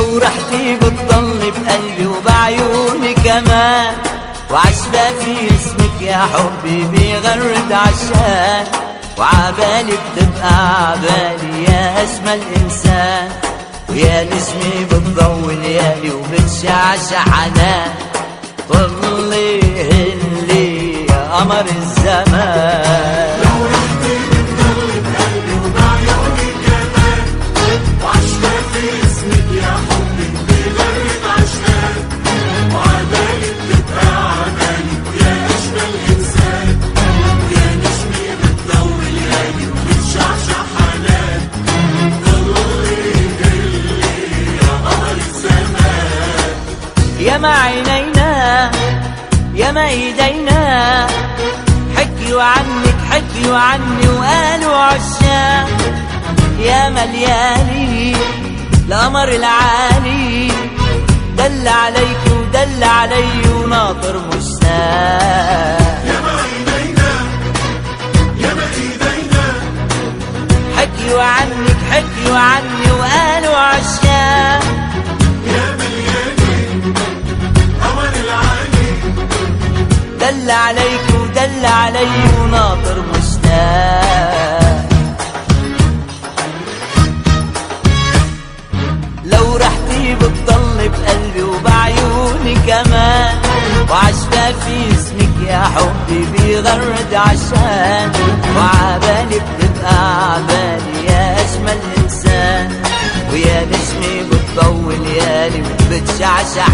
لو رحتي بتضل بقلبي وبعيوني كمان، وعشبة في اسمك يا حبي بغرد عشان، وعبالي بتبقى عبالي يا أجمل إنسان، ويا نسمي بتضوي ليالي وبتشعشع حنان، طلي هلي يا قمر الزمان. لو رحتي بتضل بقلبي وبعيوني كمان، وعشبة في اسمك يا حبي بغرد عشان، وعبالي بتبقى عبالي ويا أجمل إنسان، ويا نجمي بتضوي ليالي وبتشعشع حنان، ضلي هلي يا قمر الزمان. يا ما عينينا يا ما ايدينا حكيوا عنك حكيوا عني وقالوا عشاق، يا مليالي القمر العالي دل عليك ودل علي وناطر مشتاق. يا ما عينينا يا ما ايدينا حكيوا عنك حكيوا عني وقالوا عشاق، يا ملياني قمر العالي دل عليك ودل علي وناطر مشتاق. لو رحتي بتضل بقلبي وبعيوني كمان، وعشبة في اسمك يا حبي بغرد عشان، وعبالي بتبقى عبالي يا أجمل إنسان، ويا نجمي بتضوي ليالي وبتشعشع